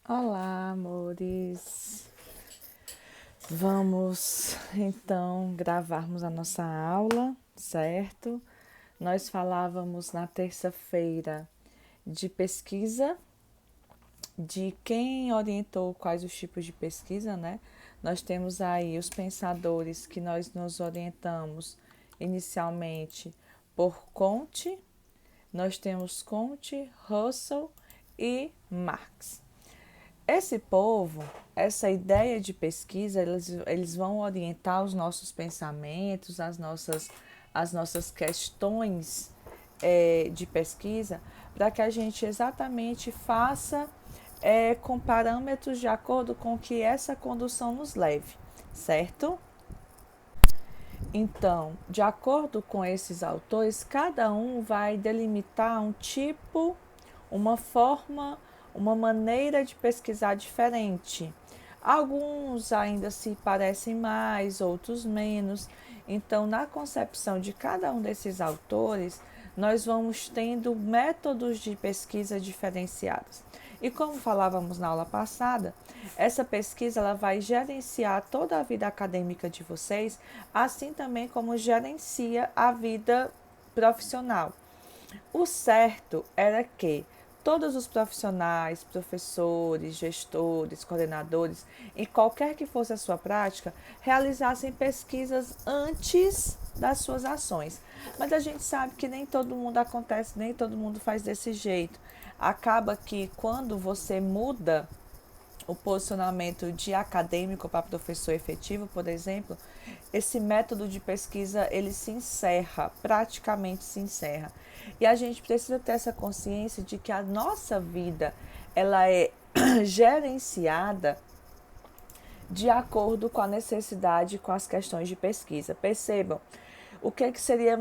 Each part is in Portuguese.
Olá, amores. Vamos então gravarmos a nossa aula, certo? Nós falávamos na terça-feira de pesquisa, de quem orientou quais os tipos de pesquisa, né? Nós temos aí os pensadores que nós nos orientamos inicialmente por Comte, nós temos Comte, Russell e Marx. Esse povo, essa ideia de pesquisa, eles vão orientar os nossos pensamentos, as nossas questões de pesquisa, para que a gente exatamente faça com parâmetros de acordo com que essa condução nos leve, certo? Então, de acordo com esses autores, cada um vai delimitar um tipo, uma forma, uma maneira de pesquisar diferente. Alguns ainda se parecem mais, outros menos. Então, na concepção de cada um desses autores, nós vamos tendo métodos de pesquisa diferenciados. E como falávamos na aula passada, essa pesquisa ela vai gerenciar toda a vida acadêmica de vocês, assim também como gerencia a vida profissional. O certo era que todos os profissionais, professores, gestores, coordenadores, em qualquer que fosse a sua prática, realizassem pesquisas antes das suas ações. Mas a gente sabe que nem todo mundo acontece, nem todo mundo faz desse jeito. Acaba que quando você muda o posicionamento de acadêmico para professor efetivo, por exemplo, esse método de pesquisa ele se encerra, praticamente se encerra. E a gente precisa ter essa consciência de que a nossa vida ela é gerenciada de acordo com a necessidade, com as questões de pesquisa. Percebam, o que, seria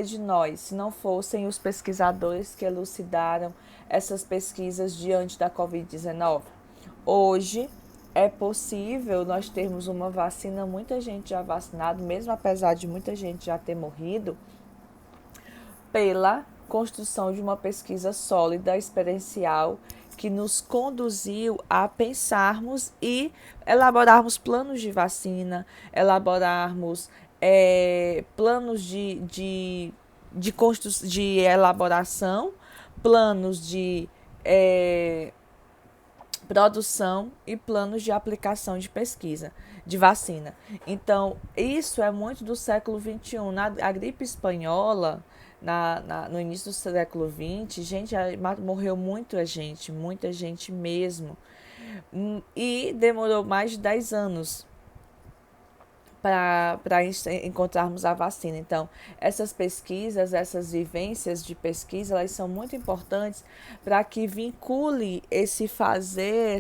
de nós se não fossem os pesquisadores que elucidaram essas pesquisas diante da Covid-19? Hoje é possível nós termos uma vacina, muita gente já vacinada, mesmo apesar de muita gente já ter morrido, pela construção de uma pesquisa sólida, experiencial, que nos conduziu a pensarmos e elaborarmos planos de vacina, elaborarmos planos de elaboração, planos de produção e planos de aplicação de pesquisa de vacina. Então, isso é muito do século XXI. A gripe espanhola, no início do século XX, gente, morreu muita gente mesmo. E demorou mais de 10 anos para encontrarmos a vacina. Então, essas pesquisas, essas vivências de pesquisa, elas são muito importantes para que vincule esse fazer,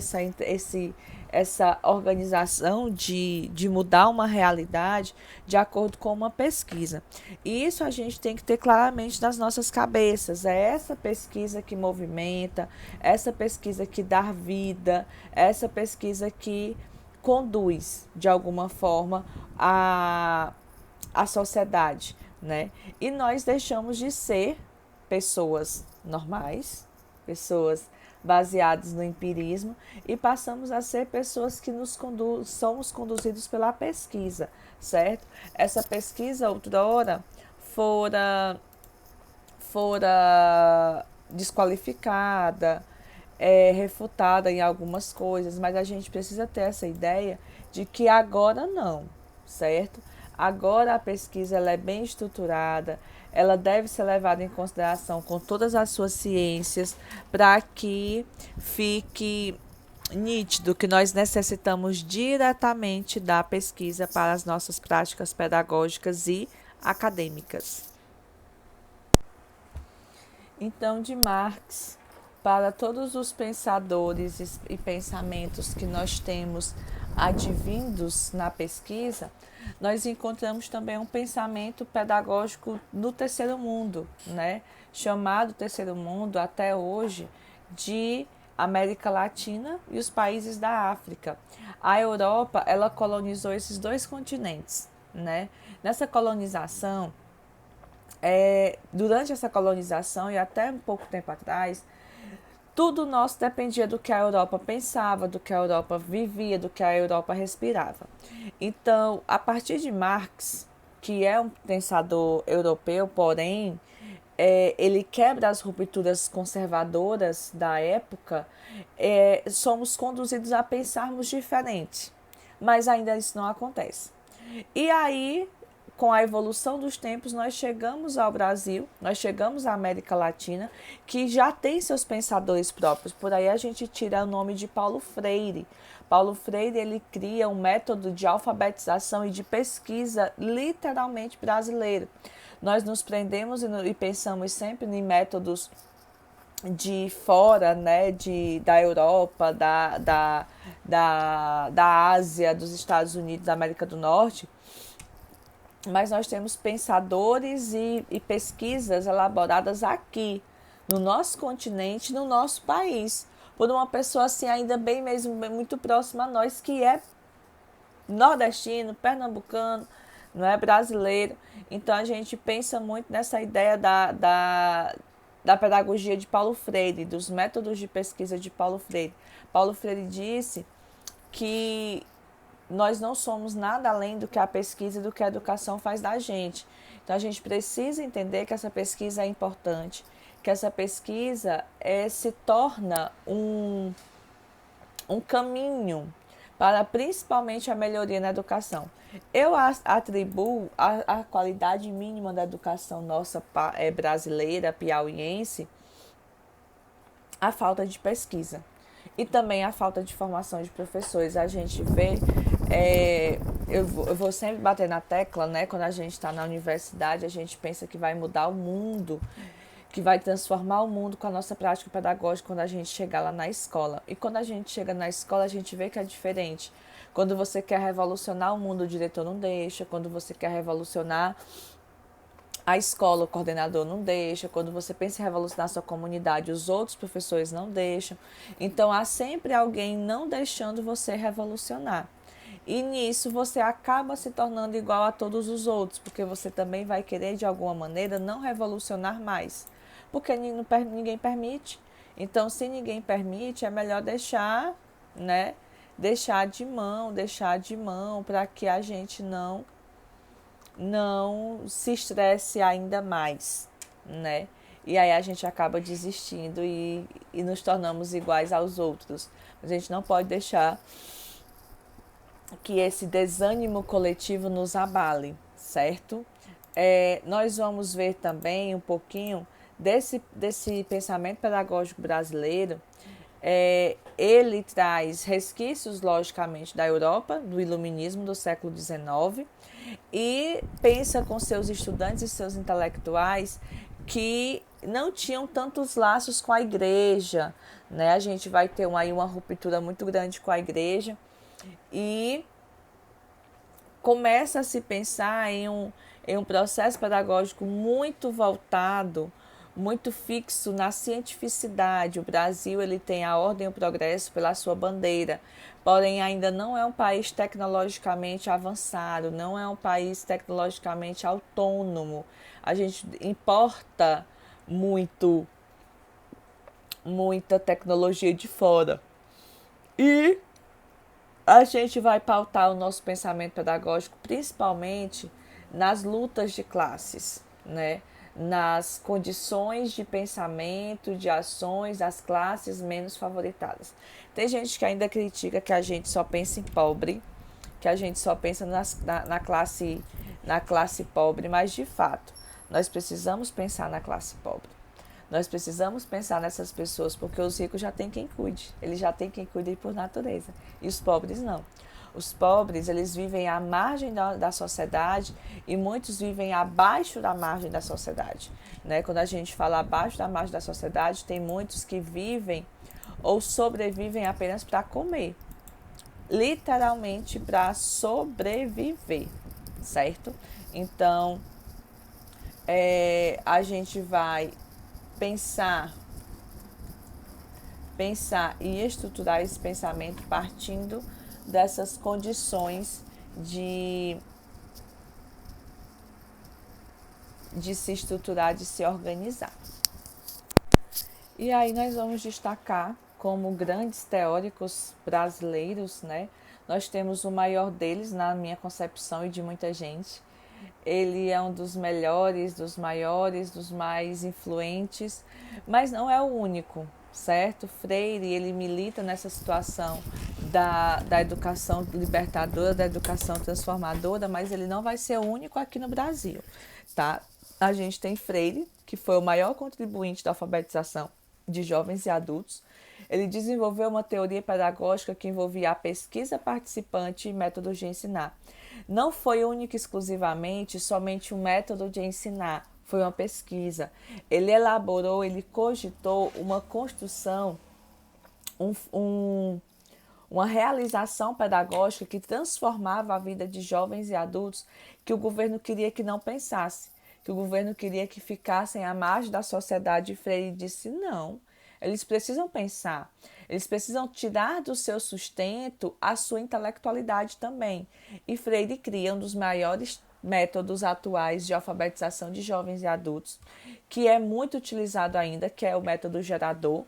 essa organização de mudar uma realidade de acordo com uma pesquisa. E isso a gente tem que ter claramente nas nossas cabeças. É essa pesquisa que movimenta, essa pesquisa que dá vida, essa pesquisa que conduz de alguma forma a sociedade, né? E nós deixamos de ser pessoas normais, pessoas baseadas no empirismo e passamos a ser pessoas que somos conduzidos pela pesquisa, certo? Essa pesquisa outrora fora desqualificada, refutada em algumas coisas, mas a gente precisa ter essa ideia de que agora não, certo? Agora a pesquisa ela é bem estruturada, ela deve ser levada em consideração com todas as suas ciências para que fique nítido que nós necessitamos diretamente da pesquisa para as nossas práticas pedagógicas e acadêmicas. Então, de Marx, para todos os pensadores e pensamentos que nós temos advindos na pesquisa, nós encontramos também um pensamento pedagógico no terceiro mundo, né? Chamado terceiro mundo até hoje de América Latina e os países da África. A Europa, ela colonizou esses dois continentes, né? Nessa colonização, durante essa colonização e até um pouco tempo atrás, Tudo nosso dependia do que a Europa pensava, do que a Europa vivia, do que a Europa respirava. Então, a partir de Marx, que é um pensador europeu, porém, ele quebra as rupturas conservadoras da época, somos conduzidos a pensarmos diferente, mas ainda isso não acontece. E aí, com a evolução dos tempos, nós chegamos ao Brasil, nós chegamos à América Latina, que já tem seus pensadores próprios. Por aí a gente tira o nome de Paulo Freire. Paulo Freire, ele cria um método de alfabetização e de pesquisa literalmente brasileiro. Nós nos prendemos e pensamos sempre em métodos de fora, né, da Europa, da Ásia, dos Estados Unidos, da América do Norte, mas nós temos pensadores e pesquisas elaboradas aqui, no nosso continente, no nosso país, por uma pessoa assim, ainda bem mesmo, muito próxima a nós, que é nordestino, pernambucano, não é brasileiro. Então a gente pensa muito nessa ideia da pedagogia de Paulo Freire, dos métodos de pesquisa de Paulo Freire. Paulo Freire disse que nós não somos nada além do que a pesquisa e do que a educação faz da gente. Então a gente precisa entender que essa pesquisa é importante, que essa pesquisa se torna um caminho para principalmente a melhoria na educação. Eu atribuo a qualidade mínima da educação nossa brasileira, piauiense, à falta de pesquisa e também à falta de formação de professores. A gente vê, eu vou sempre bater na tecla, né? Quando a gente está na universidade, a gente pensa que vai mudar o mundo, que vai transformar o mundo com a nossa prática pedagógica quando a gente chegar lá na escola. E quando a gente chega na escola, a gente vê que é diferente. Quando você quer revolucionar o mundo, o diretor não deixa. Quando você quer revolucionar a escola, o coordenador não deixa. Quando você pensa em revolucionar a sua comunidade, os outros professores não deixam. Então, há sempre alguém não deixando você revolucionar. E nisso você acaba se tornando igual a todos os outros, porque você também vai querer, de alguma maneira, não revolucionar mais. Porque ninguém permite. Então, se ninguém permite, é melhor deixar, né? Deixar de mão, para que a gente não se estresse ainda mais, né? E aí a gente acaba desistindo e nos tornamos iguais aos outros. Mas a gente não pode deixar que esse desânimo coletivo nos abale, certo? Nós vamos ver também um pouquinho desse pensamento pedagógico brasileiro. Ele traz resquícios, logicamente, da Europa, do iluminismo do século XIX, e pensa com seus estudantes e seus intelectuais que não tinham tantos laços com a igreja, né? A gente vai ter aí uma ruptura muito grande com a igreja e começa a se pensar em um processo pedagógico muito voltado, muito fixo na cientificidade. O Brasil, ele tem a ordem e o progresso pela sua bandeira, porém ainda não é um país tecnologicamente avançado, não é um país tecnologicamente autônomo. A gente importa muita tecnologia de fora. E a gente vai pautar o nosso pensamento pedagógico principalmente nas lutas de classes, né? Nas condições de pensamento, de ações das classes menos favoritadas. Tem gente que ainda critica que a gente só pensa em pobre, que a gente só pensa na classe pobre, mas de fato, nós precisamos pensar na classe pobre. Nós precisamos pensar nessas pessoas, porque os ricos já têm quem cuide. Eles já têm quem cuide por natureza. E os pobres não. Os pobres, eles vivem à margem da sociedade e muitos vivem abaixo da margem da sociedade, né? Quando a gente fala abaixo da margem da sociedade, tem muitos que vivem ou sobrevivem apenas para comer. Literalmente para sobreviver, certo? Então, a gente vai pensar e estruturar esse pensamento partindo dessas condições de se estruturar, de se organizar. E aí nós vamos destacar como grandes teóricos brasileiros, né? Nós temos o maior deles, na minha concepção e de muita gente. Ele é um dos melhores, dos maiores, dos mais influentes, mas não é o único, certo? Freire, ele milita nessa situação da educação libertadora, da educação transformadora, mas ele não vai ser o único aqui no Brasil, tá? A gente tem Freire, que foi o maior contribuinte da alfabetização de jovens e adultos. Ele desenvolveu uma teoria pedagógica que envolvia a pesquisa participante e métodos de ensinar. Não foi único e exclusivamente somente um método de ensinar, foi uma pesquisa. Ele elaborou, ele cogitou uma construção, um, um, uma realização pedagógica que transformava a vida de jovens e adultos que o governo queria que não pensasse, que o governo queria que ficassem à margem da sociedade. E Freire disse não, eles precisam pensar, eles precisam tirar do seu sustento a sua intelectualidade também. E Freire cria um dos maiores métodos atuais de alfabetização de jovens e adultos, que é muito utilizado ainda, que é o método gerador,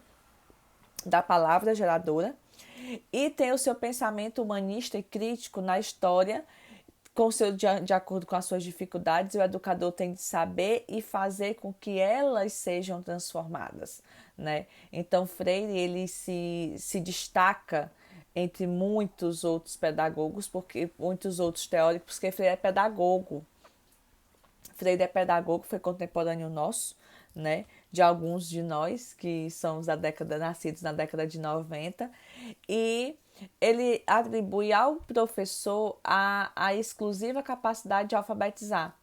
da palavra geradora, e tem o seu pensamento humanista e crítico na história, de acordo com as suas dificuldades. O educador tem de saber e fazer com que elas sejam transformadas, né? Então, Freire, ele se destaca entre muitos outros pedagogos, porque muitos outros teóricos, porque Freire é pedagogo. Freire é pedagogo, foi contemporâneo nosso, né? De alguns de nós que somos nascidos na década de 90, e ele atribui ao professor a exclusiva capacidade de alfabetizar,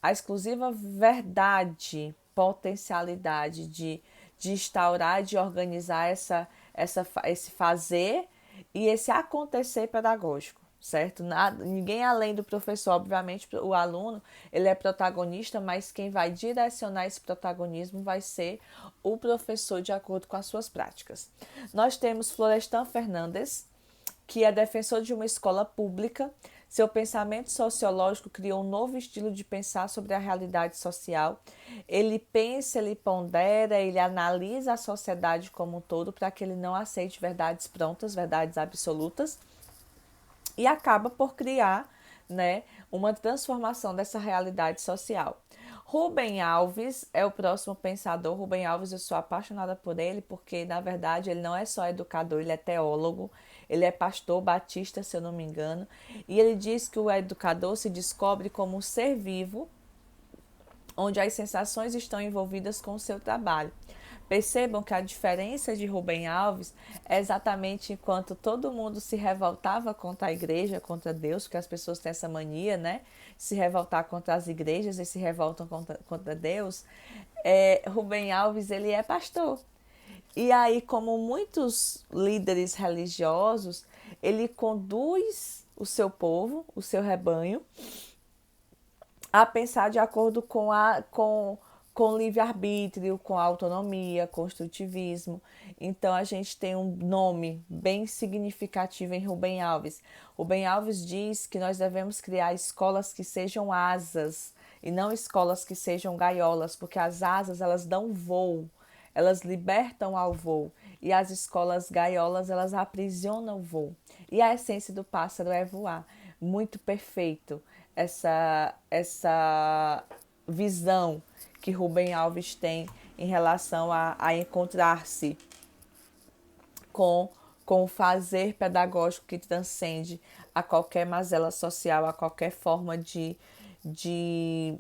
a exclusiva verdade, potencialidade de instaurar, de organizar esse fazer e esse acontecer pedagógico, certo? Ninguém além do professor, obviamente o aluno ele é protagonista, mas quem vai direcionar esse protagonismo vai ser o professor de acordo com as suas práticas. Nós temos Florestan Fernandes, que é defensor de uma escola pública. Seu pensamento sociológico criou um novo estilo de pensar sobre a realidade social. Ele pensa, ele pondera, ele analisa a sociedade como um todo para que ele não aceite verdades prontas, verdades absolutas, e acaba por criar, né, uma transformação dessa realidade social. Rubem Alves é o próximo pensador. Rubem Alves, eu sou apaixonada por ele porque, na verdade, ele não é só educador, ele é teólogo, ele é pastor batista, se eu não me engano, e ele diz que o educador se descobre como um ser vivo, onde as sensações estão envolvidas com o seu trabalho. Percebam que a diferença de Rubem Alves é exatamente enquanto todo mundo se revoltava contra a igreja, contra Deus, porque as pessoas têm essa mania, né? Se revoltar contra as igrejas e se revoltam contra Deus. Rubem Alves, ele é pastor. E aí, como muitos líderes religiosos, ele conduz o seu povo, o seu rebanho, a pensar de acordo com livre-arbítrio, com autonomia, construtivismo. Então, a gente tem um nome bem significativo em Rubem Alves. Rubem Alves diz que nós devemos criar escolas que sejam asas e não escolas que sejam gaiolas, porque as asas, elas dão voo, elas libertam ao voo, e as escolas gaiolas, elas aprisionam o voo. E a essência do pássaro é voar. Muito perfeito essa visão que Rubem Alves tem em relação a encontrar-se com o fazer pedagógico que transcende a qualquer mazela social, a qualquer forma de, de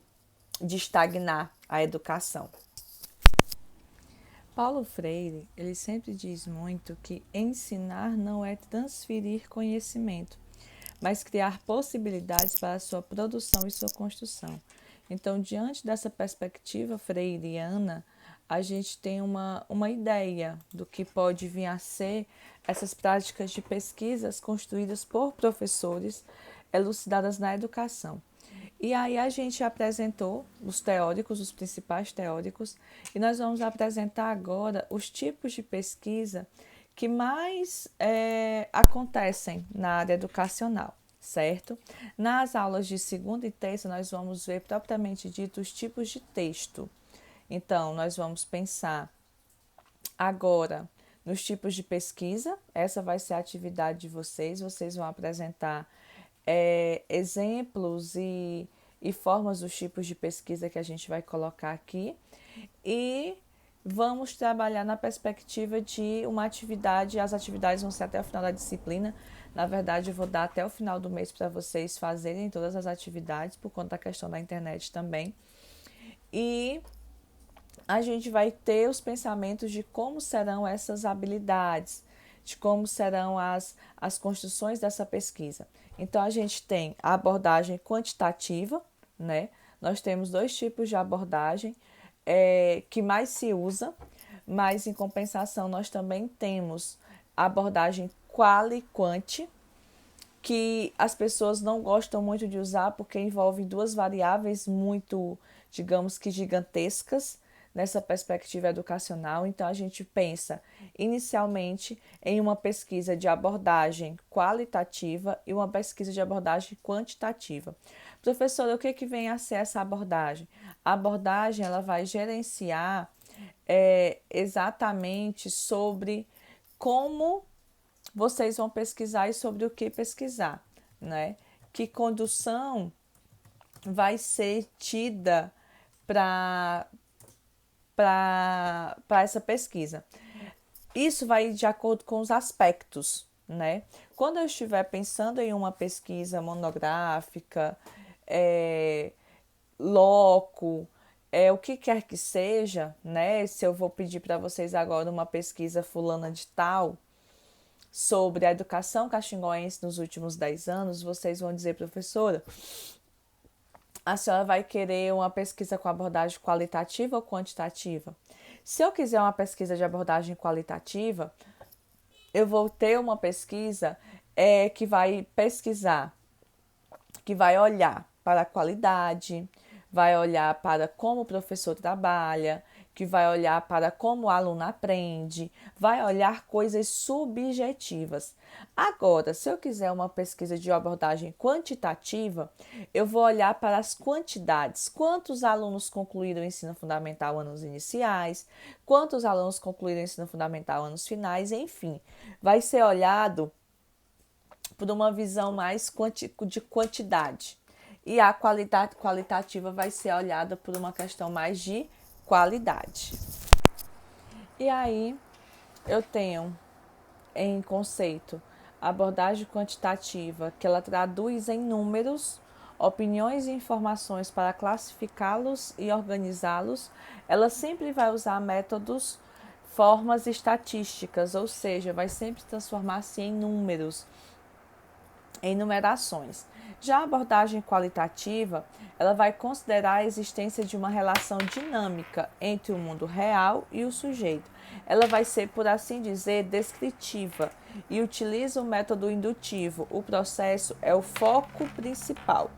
estagnar a educação. Paulo Freire, ele sempre diz muito que ensinar não é transferir conhecimento, mas criar possibilidades para a sua produção e sua construção. Então, diante dessa perspectiva freiriana, a gente tem uma ideia do que pode vir a ser essas práticas de pesquisas construídas por professores, elucidadas na educação. E aí a gente apresentou os teóricos, os principais teóricos, e nós vamos apresentar agora os tipos de pesquisa que mais acontecem na área educacional, certo? Nas aulas de segunda e terça, nós vamos ver propriamente dito os tipos de texto. Então, nós vamos pensar Agora, nos tipos de pesquisa, essa vai ser a atividade de vocês. Vocês vão apresentar exemplos e formas dos tipos de pesquisa que a gente vai colocar aqui. E vamos trabalhar na perspectiva de uma atividade. As atividades vão ser até o final da disciplina. Na verdade, eu vou dar até o final do mês para vocês fazerem todas as atividades, por conta da questão da internet também. E a gente vai ter os pensamentos de como serão essas habilidades, de como serão as construções dessa pesquisa. Então, a gente tem a abordagem quantitativa, né? Nós temos dois tipos de abordagem que mais se usa, mas em compensação nós também temos a abordagem quali-quanti, que as pessoas não gostam muito de usar porque envolve duas variáveis muito, digamos que gigantescas nessa perspectiva educacional. Então, a gente pensa inicialmente em uma pesquisa de abordagem qualitativa e uma pesquisa de abordagem quantitativa. Professora, o que vem a ser essa abordagem? A abordagem ela vai gerenciar exatamente sobre como vocês vão pesquisar e sobre o que pesquisar, né? Que condução vai ser tida para essa pesquisa. Isso vai de acordo com os aspectos, né? Quando eu estiver pensando em uma pesquisa monográfica, loco, o que quer que seja, né? Se eu vou pedir para vocês agora uma pesquisa fulana de tal, sobre a educação caxingoense nos últimos 10 anos, vocês vão dizer, professora, a senhora vai querer uma pesquisa com abordagem qualitativa ou quantitativa? Se eu quiser uma pesquisa de abordagem qualitativa, eu vou ter uma pesquisa que vai pesquisar, que vai olhar para a qualidade, vai olhar para como o professor trabalha, que vai olhar para como o aluno aprende, vai olhar coisas subjetivas. Agora, se eu quiser uma pesquisa de abordagem quantitativa, eu vou olhar para as quantidades. Quantos alunos concluíram o ensino fundamental anos iniciais, quantos alunos concluíram o ensino fundamental anos finais, enfim. Vai ser olhado por uma visão mais de quantidade. E a qualidade qualitativa vai ser olhada por uma questão mais de qualidade. E aí eu tenho em conceito a abordagem quantitativa, que ela traduz em números, opiniões e informações para classificá-los e organizá-los. Ela sempre vai usar métodos, formas estatísticas, ou seja, vai sempre transformar-se em números, em numerações. Já a abordagem qualitativa, ela vai considerar a existência de uma relação dinâmica entre o mundo real e o sujeito. Ela vai ser, por assim dizer, descritiva e utiliza o método indutivo. O processo é o foco principal.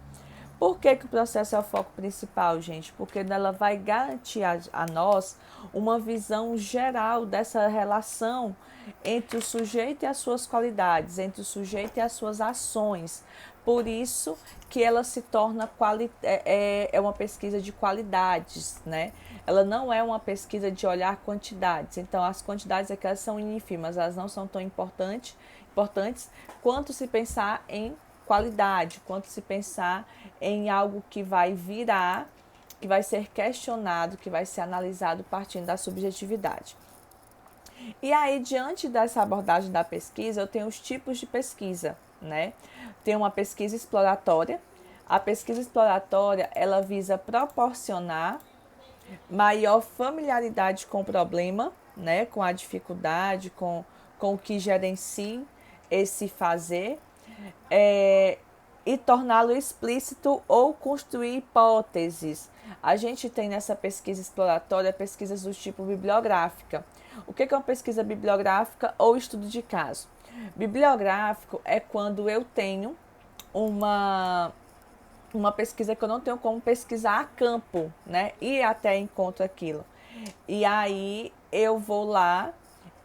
Por que o processo é o foco principal, gente? Porque ela vai garantir a nós uma visão geral dessa relação entre o sujeito e as suas qualidades, entre o sujeito e as suas ações. Por isso que ela se torna uma pesquisa de qualidades, né? Ela não é uma pesquisa de olhar quantidades. Então, as quantidades é que elas são ínfimas, elas não são tão importantes quanto se pensar em qualidade, quanto se pensar em algo que vai virar, que vai ser questionado, que vai ser analisado partindo da subjetividade. E aí, diante dessa abordagem da pesquisa, eu tenho os tipos de pesquisa, né? Tem uma pesquisa exploratória. A pesquisa exploratória, ela visa proporcionar maior familiaridade com o problema, né? Com a dificuldade, com o que gerencia esse fazer, e torná-lo explícito ou construir hipóteses. A gente tem nessa pesquisa exploratória pesquisas do tipo bibliográfica. O que é uma pesquisa bibliográfica ou estudo de caso? Bibliográfico é quando eu tenho uma pesquisa que eu não tenho como pesquisar a campo, né? Ir até encontro aquilo. E aí eu vou lá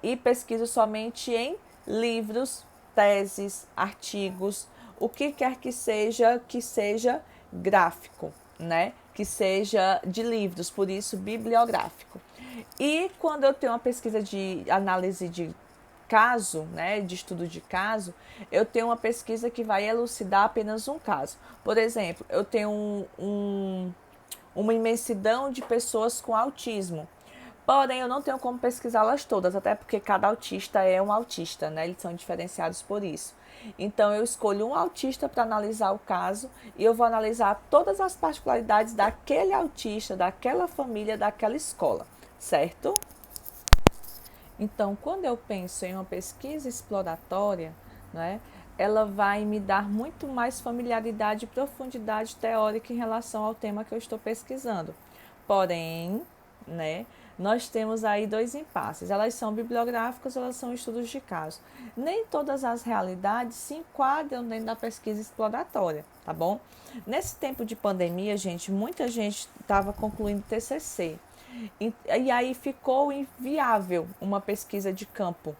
e pesquiso somente em livros, teses, artigos, o que quer que seja gráfico, né? que seja de livros, por isso bibliográfico. E quando eu tenho uma pesquisa de análise de caso, né, de estudo de caso, eu tenho uma pesquisa que vai elucidar apenas um caso. Por exemplo, eu tenho uma imensidão de pessoas com autismo. Porém, eu não tenho como pesquisá-las todas, até porque cada autista é um autista, né? Eles são diferenciados por isso. Então, eu escolho um autista para analisar o caso e eu vou analisar todas as particularidades daquele autista, daquela família, daquela escola, certo? Então, quando eu penso em uma pesquisa exploratória, né, ela vai me dar muito mais familiaridade e profundidade teórica em relação ao tema que eu estou pesquisando. Porém, né, nós temos aí dois impasses. Elas são bibliográficas, elas são estudos de caso. Nem todas as realidades se enquadram dentro da pesquisa exploratória, tá bom? Nesse tempo de pandemia, gente, muita gente estava concluindo TCC. E aí ficou inviável uma pesquisa de campo,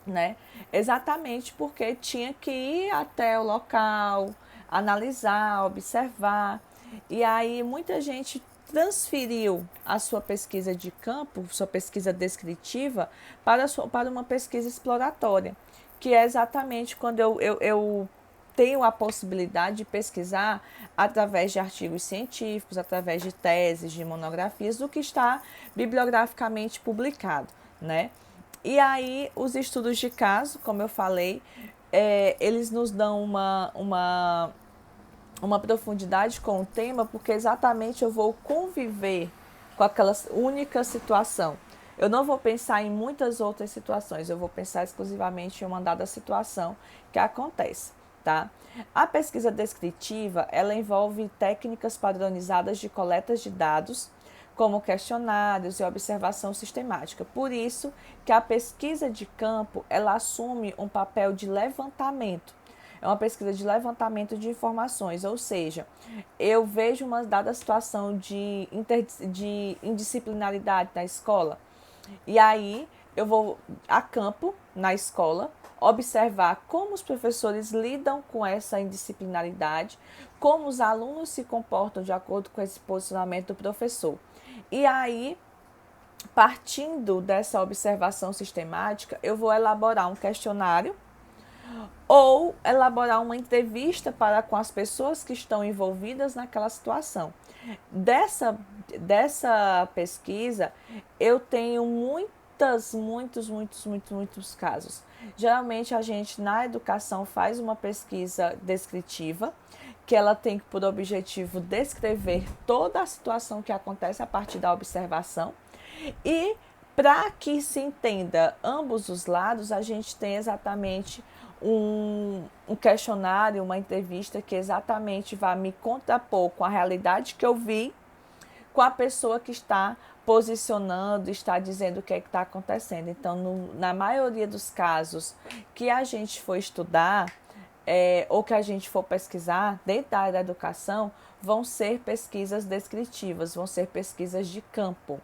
né? Exatamente porque tinha que ir até o local, analisar, observar. E aí muita gente transferiu a sua pesquisa de campo, sua pesquisa descritiva, para uma pesquisa exploratória, que é exatamente quando eu tenho a possibilidade de pesquisar através de artigos científicos, através de teses, de monografias, do que está bibliograficamente publicado, né? E aí, os estudos de caso, como eu falei, eles nos dão uma profundidade com o tema, porque exatamente eu vou conviver com aquela única situação. Eu não vou pensar em muitas outras situações, eu vou pensar exclusivamente em uma dada situação que acontece, tá? A pesquisa descritiva, ela envolve técnicas padronizadas de coletas de dados, como questionários e observação sistemática. Por isso que a pesquisa de campo, ela assume um papel de levantamento. É uma pesquisa de levantamento de informações, ou seja, eu vejo uma dada situação de indisciplinaridade na escola, e aí eu vou a campo na escola, observar como os professores lidam com essa indisciplinaridade, como os alunos se comportam de acordo com esse posicionamento do professor. E aí, partindo dessa observação sistemática, eu vou elaborar um questionário ou elaborar uma entrevista com as pessoas que estão envolvidas naquela situação. Dessa pesquisa, eu tenho muitos casos. Geralmente, a gente na educação faz uma pesquisa descritiva, que ela tem por objetivo descrever toda a situação que acontece a partir da observação. E para que se entenda ambos os lados, a gente tem exatamente um questionário, uma entrevista que exatamente vai me contrapor com a realidade que eu vi, com a pessoa que está posicionando, está dizendo o que é que está acontecendo. Então, na maioria dos casos que a gente for estudar, ou que a gente for pesquisar dentro da área da educação, vão ser pesquisas descritivas, vão ser pesquisas de campo.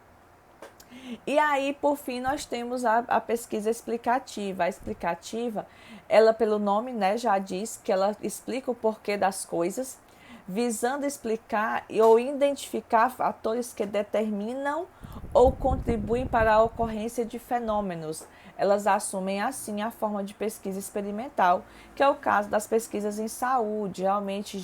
E aí, por fim, nós temos a pesquisa explicativa. A explicativa, ela pelo nome, né, já diz que ela explica o porquê das coisas, visando explicar ou identificar fatores que determinam ou contribuem para a ocorrência de fenômenos. Elas assumem assim a forma de pesquisa experimental, que é o caso das pesquisas em saúde. Realmente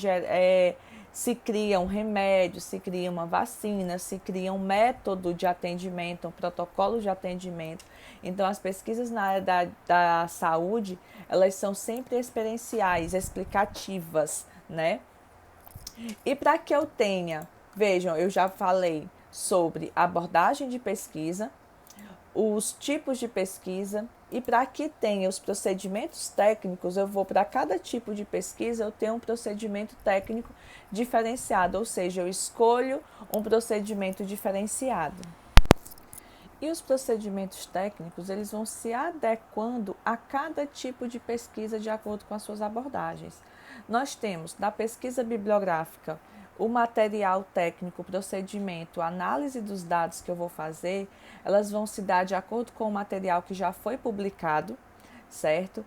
se cria um remédio, se cria uma vacina, se cria um método de atendimento, um protocolo de atendimento. Então, as pesquisas na área da saúde, elas são sempre experienciais, explicativas, né? E para que eu tenha, vejam, eu já falei sobre abordagem de pesquisa, os tipos de pesquisa, e para que tenha os procedimentos técnicos, eu vou para cada tipo de pesquisa, eu tenho um procedimento técnico diferenciado, ou seja, eu escolho um procedimento diferenciado. E os procedimentos técnicos, eles vão se adequando a cada tipo de pesquisa de acordo com as suas abordagens. Nós temos, da pesquisa bibliográfica, o material técnico, o procedimento, a análise dos dados que eu vou fazer, elas vão se dar de acordo com o material que já foi publicado, certo?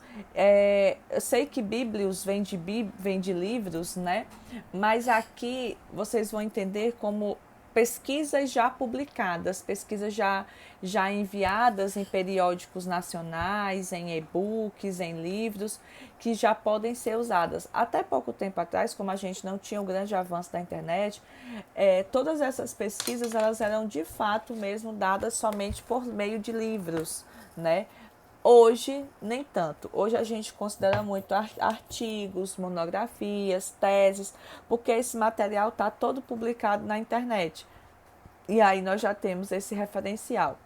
Eu sei que Bíblios vem de livros, né? Mas aqui vocês vão entender como pesquisas já publicadas, pesquisas já enviadas em periódicos nacionais, em e-books, em livros, que já podem ser usadas. Até pouco tempo atrás, como a gente não tinha o grande avanço da internet, todas essas pesquisas elas eram de fato mesmo dadas somente por meio de livros, né? Hoje, nem tanto. Hoje a gente considera muito artigos, monografias, teses, porque esse material está todo publicado na internet. E aí nós já temos esse referencial.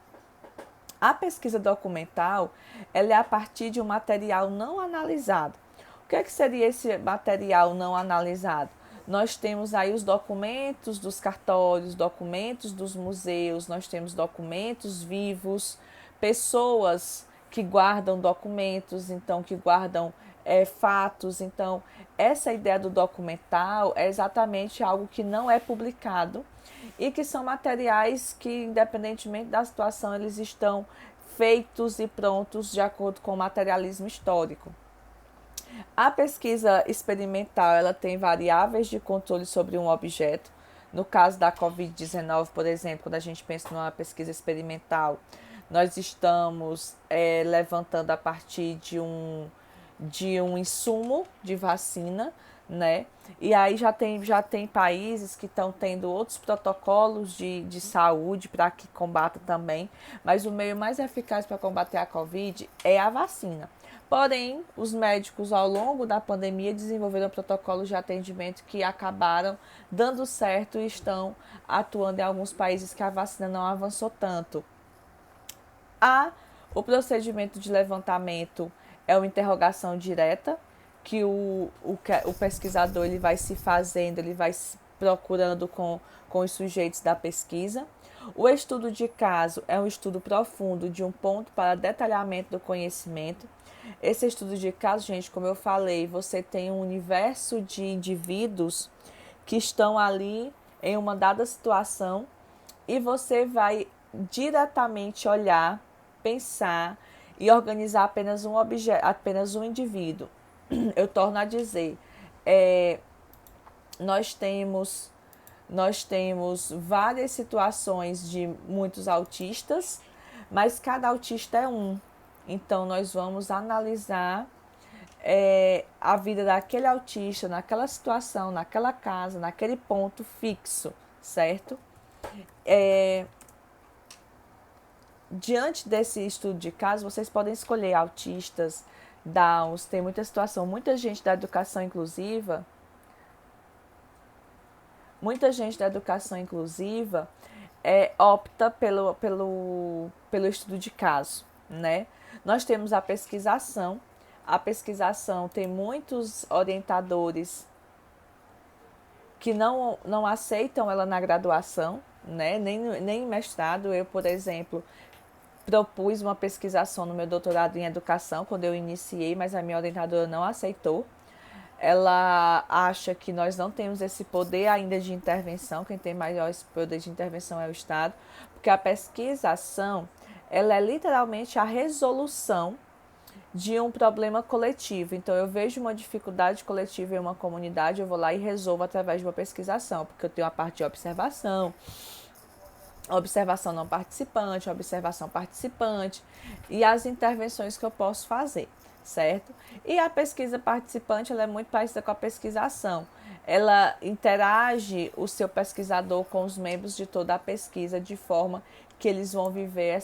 A pesquisa documental, ela é a partir de um material não analisado. O que seria esse material não analisado? Nós temos aí os documentos dos cartórios, documentos dos museus, nós temos documentos vivos, pessoas que guardam documentos, então que guardam fatos. Então, essa ideia do documental é exatamente algo que não é publicado e que são materiais que, independentemente da situação, eles estão feitos e prontos de acordo com o materialismo histórico. A pesquisa experimental ela tem variáveis de controle sobre um objeto. No caso da Covid-19, por exemplo, quando a gente pensa numa pesquisa experimental, nós estamos levantando a partir de um insumo de vacina, né? E aí já tem países que estão tendo outros protocolos de saúde para que combata também, mas o meio mais eficaz para combater a Covid é a vacina. Porém, os médicos ao longo da pandemia desenvolveram protocolos de atendimento que acabaram dando certo e estão atuando em alguns países que a vacina não avançou tanto. O procedimento de levantamento é uma interrogação direta, que o pesquisador ele vai se fazendo, ele vai se procurando com os sujeitos da pesquisa. O estudo de caso é um estudo profundo de um ponto para detalhamento do conhecimento. Esse estudo de caso, gente, como eu falei, você tem um universo de indivíduos que estão ali em uma dada situação e você vai diretamente olhar, pensar e organizar apenas um objeto, apenas um indivíduo. Eu torno a dizer, nós temos várias situações de muitos autistas, mas cada autista é um. Então, nós vamos analisar a vida daquele autista naquela situação, naquela casa, naquele ponto fixo, certo? Diante desse estudo de caso, vocês podem escolher autistas, Downs, tem muita situação, muita gente da educação inclusiva opta pelo estudo de caso, né? Nós temos a pesquisação tem muitos orientadores que não aceitam ela na graduação, né? Nem em mestrado. Eu, por exemplo, propus uma pesquisação no meu doutorado em educação quando eu iniciei, mas a minha orientadora não aceitou. Ela acha que nós não temos esse poder ainda de intervenção, quem tem maior esse poder de intervenção é o Estado, porque a pesquisação ela é literalmente a resolução de um problema coletivo. Então, eu vejo uma dificuldade coletiva em uma comunidade, eu vou lá e resolvo através de uma pesquisação, porque eu tenho a parte de observação não participante, observação participante e as intervenções que eu posso fazer, certo? E a pesquisa participante ela é muito parecida com a pesquisação. Ela interage o seu pesquisador com os membros de toda a pesquisa de forma que eles vão viver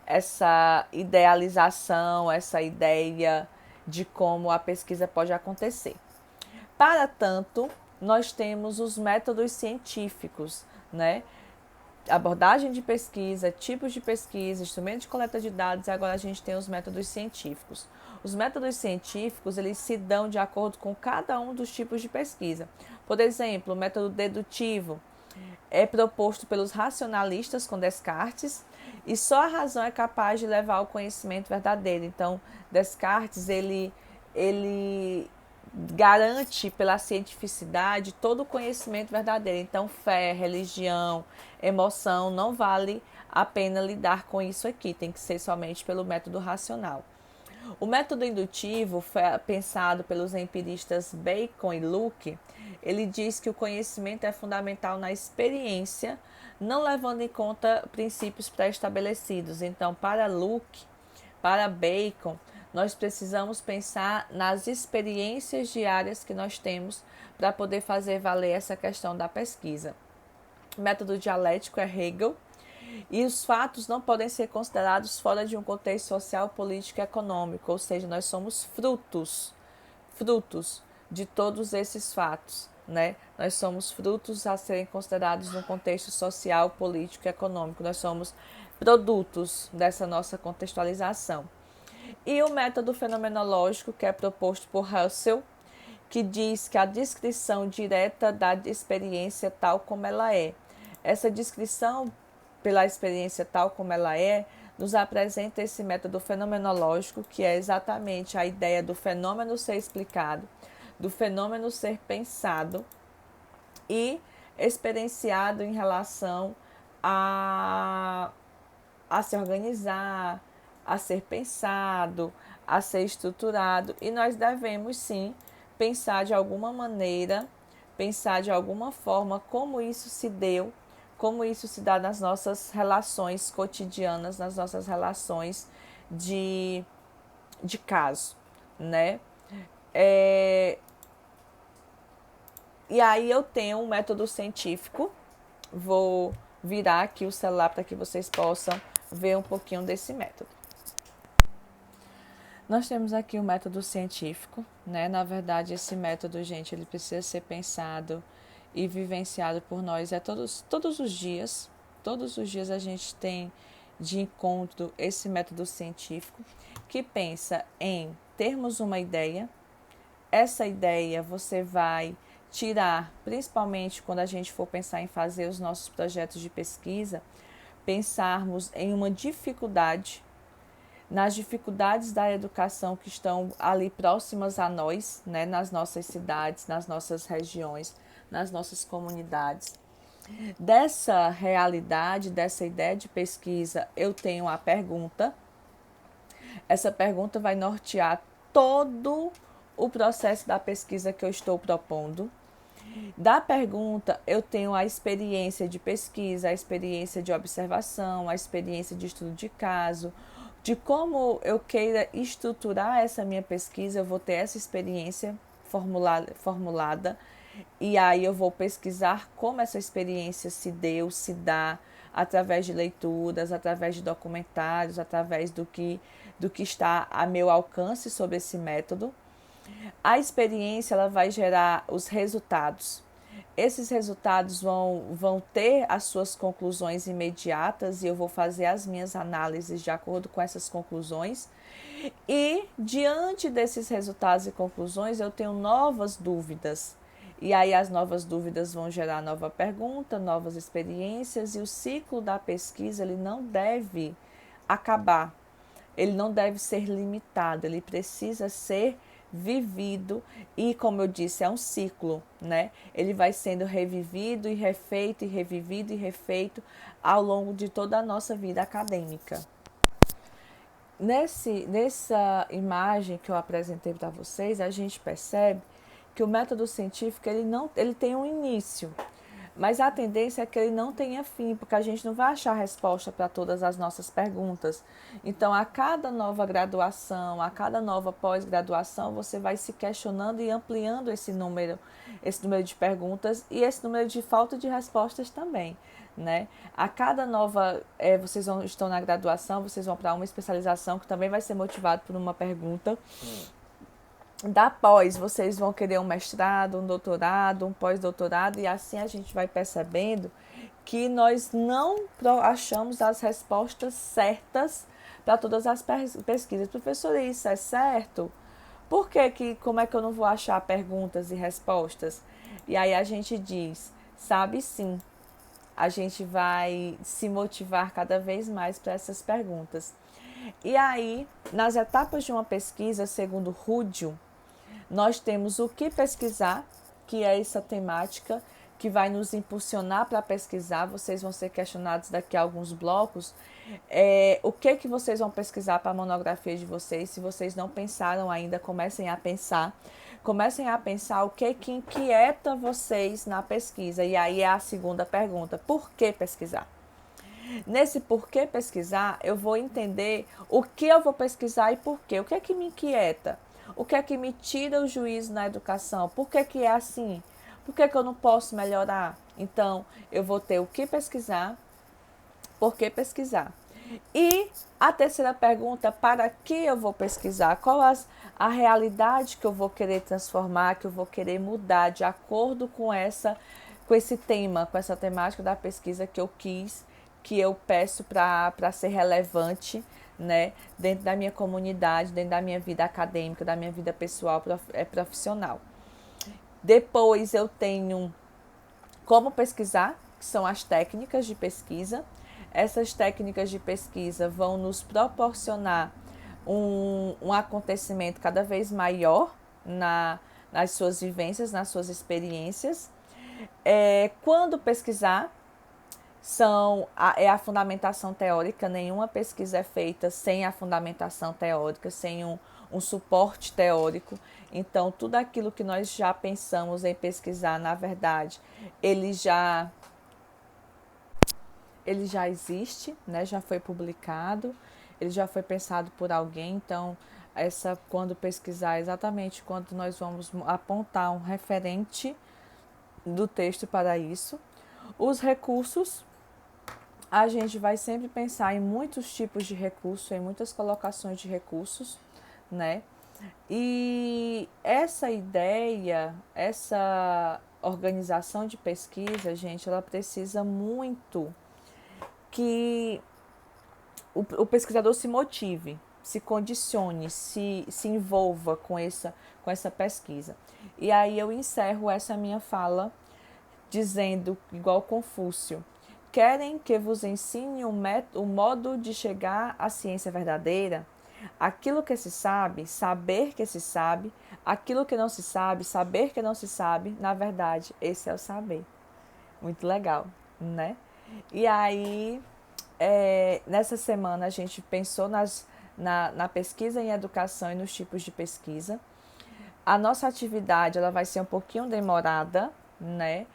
essa idealização, essa ideia de como a pesquisa pode acontecer. Para tanto, nós temos os métodos científicos, né? Abordagem de pesquisa, tipos de pesquisa, instrumentos de coleta de dados, e agora a gente tem os métodos científicos. Os métodos científicos, eles se dão de acordo com cada um dos tipos de pesquisa. Por exemplo, o método dedutivo é proposto pelos racionalistas com Descartes, e só a razão é capaz de levar ao conhecimento verdadeiro. Então, Descartes, ele garante pela cientificidade todo o conhecimento verdadeiro. Então, fé, religião, emoção, não vale a pena lidar com isso aqui, tem que ser somente pelo método racional. O método indutivo foi pensado pelos empiristas Bacon e Luke. Ele diz que o conhecimento é fundamental na experiência, não levando em conta princípios pré-estabelecidos. Então, para Luke, para Bacon, nós precisamos pensar nas experiências diárias que nós temos para poder fazer valer essa questão da pesquisa. O método dialético é Hegel, e os fatos não podem ser considerados fora de um contexto social, político e econômico, ou seja, nós somos frutos de todos esses fatos, né? Nós somos frutos a serem considerados no contexto social, político e econômico, nós somos produtos dessa nossa contextualização. E o método fenomenológico, que é proposto por Russell, que diz que a descrição direta da experiência tal como ela é. Essa descrição pela experiência tal como ela é, nos apresenta esse método fenomenológico, que é exatamente a ideia do fenômeno ser explicado, do fenômeno ser pensado e experienciado em relação a se organizar, a ser pensado, a ser estruturado, e nós devemos sim pensar de alguma maneira, pensar de alguma forma como isso se deu, como isso se dá nas nossas relações cotidianas, nas nossas relações de caso, né? E aí eu tenho um método científico, vou virar aqui o celular para que vocês possam ver um pouquinho desse método. Nós temos aqui o método científico, né? Na verdade, esse método, gente, ele precisa ser pensado e vivenciado por nós todos os dias. Todos os dias a gente tem de encontro esse método científico que pensa em termos uma ideia. Essa ideia você vai tirar, principalmente quando a gente for pensar em fazer os nossos projetos de pesquisa, pensarmos em uma dificuldade, nas dificuldades da educação que estão ali próximas a nós, né, nas nossas cidades, nas nossas regiões, nas nossas comunidades. Dessa realidade, dessa ideia de pesquisa, eu tenho a pergunta. Essa pergunta vai nortear todo o processo da pesquisa que eu estou propondo. Da pergunta, eu tenho a experiência de pesquisa, a experiência de observação, a experiência de estudo de caso, de como eu queira estruturar essa minha pesquisa, eu vou ter essa experiência formulada, e aí eu vou pesquisar como essa experiência se deu, se dá, através de leituras, através de documentários, através do que está a meu alcance sobre esse método. A experiência ela vai gerar os resultados. Esses resultados vão ter as suas conclusões imediatas e eu vou fazer as minhas análises de acordo com essas conclusões. E diante desses resultados e conclusões eu tenho novas dúvidas. E aí as novas dúvidas vão gerar nova pergunta, novas experiências, e o ciclo da pesquisa ele não deve acabar. Ele não deve ser limitado, ele precisa ser vivido e, como eu disse, é um ciclo, né? Ele vai sendo revivido e refeito e revivido e refeito ao longo de toda a nossa vida acadêmica. Nessa imagem que eu apresentei para vocês, a gente percebe que o método científico ele tem um início, mas a tendência é que ele não tenha fim, porque a gente não vai achar resposta para todas as nossas perguntas. Então, a cada nova graduação, a cada nova pós-graduação, você vai se questionando e ampliando esse número de perguntas e esse número de falta de respostas também, né? A cada nova, vocês estão na graduação, vocês vão para uma especialização que também vai ser motivado por uma pergunta. Da pós, vocês vão querer um mestrado, um doutorado, um pós-doutorado, e assim a gente vai percebendo que nós não achamos as respostas certas para todas as pesquisas. Professor, isso é certo? Por que como é que eu não vou achar perguntas e respostas? E aí a gente diz, sabe sim, a gente vai se motivar cada vez mais para essas perguntas. E aí, nas etapas de uma pesquisa, segundo Rúdio, nós temos o que pesquisar, que é essa temática que vai nos impulsionar para pesquisar. Vocês vão ser questionados daqui a alguns blocos. O que vocês vão pesquisar para a monografia de vocês? Se vocês não pensaram ainda, comecem a pensar. Comecem a pensar o que inquieta vocês na pesquisa. E aí é a segunda pergunta: por que pesquisar? Nesse porquê pesquisar, eu vou entender o que eu vou pesquisar e por quê. O que é que me inquieta? O que é que me tira o juízo na educação? Por que é assim? Por que eu não posso melhorar? Então, eu vou ter o que pesquisar, por que pesquisar. E a terceira pergunta: para que eu vou pesquisar? Qual a realidade que eu vou querer transformar, que eu vou querer mudar de acordo com esse tema, com essa temática da pesquisa que eu quis, que eu peço para ser relevante, né, dentro da minha comunidade, dentro da minha vida acadêmica, da minha vida pessoal, profissional. Depois eu tenho como pesquisar, que são as técnicas de pesquisa. Essas técnicas de pesquisa vão nos proporcionar um acontecimento cada vez maior nas suas vivências, nas suas experiências. Quando pesquisar, é a fundamentação teórica. Nenhuma pesquisa é feita sem a fundamentação teórica, sem um suporte teórico. Então, tudo aquilo que nós já pensamos em pesquisar, na verdade, ele já existe, né? Já foi publicado, ele já foi pensado por alguém. Então, quando pesquisar, exatamente quando nós vamos apontar um referente do texto para isso. Os recursos, a gente vai sempre pensar em muitos tipos de recursos, em muitas colocações de recursos, né? E essa ideia, essa organização de pesquisa, gente, ela precisa muito que o pesquisador se motive, se condicione, se envolva com essa pesquisa. E aí eu encerro essa minha fala dizendo, igual Confúcio: querem que vos ensine o modo de chegar à ciência verdadeira? Aquilo que se sabe, saber que se sabe; aquilo que não se sabe, saber que não se sabe. Na verdade, esse é o saber. Muito legal, né? E aí, nessa semana, a gente pensou na pesquisa em educação e nos tipos de pesquisa. A nossa atividade ela vai ser um pouquinho demorada, né?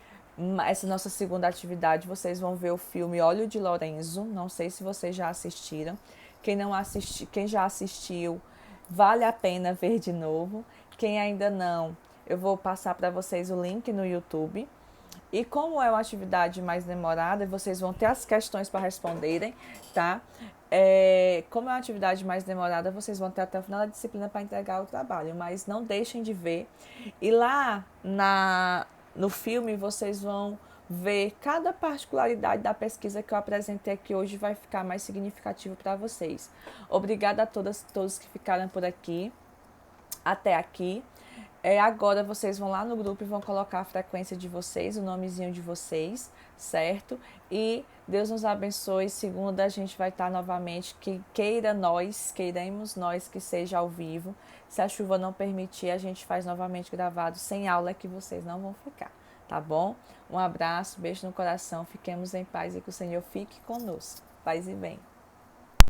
Essa nossa segunda atividade, vocês vão ver o filme Olho de Lorenzo. Não sei se vocês já assistiram. Quem já assistiu, vale a pena ver de novo. Quem ainda não, eu vou passar para vocês o link no YouTube. E como é uma atividade mais demorada, vocês vão ter as questões para responderem, tá? Como é uma atividade mais demorada, vocês vão ter até o final da disciplina para entregar o trabalho, mas não deixem de ver. E lá no filme vocês vão ver cada particularidade da pesquisa que eu apresentei aqui hoje, vai ficar mais significativo para vocês. Obrigada a todos que ficaram por aqui, até aqui. Agora vocês vão lá no grupo e vão colocar a frequência de vocês, o nomezinho de vocês, certo? E Deus nos abençoe. Segunda a gente vai estar novamente, queiramos nós que seja ao vivo. Se a chuva não permitir, a gente faz novamente gravado, sem aula, que vocês não vão ficar, tá bom? Um abraço, beijo no coração, fiquemos em paz e que o Senhor fique conosco. Paz e bem.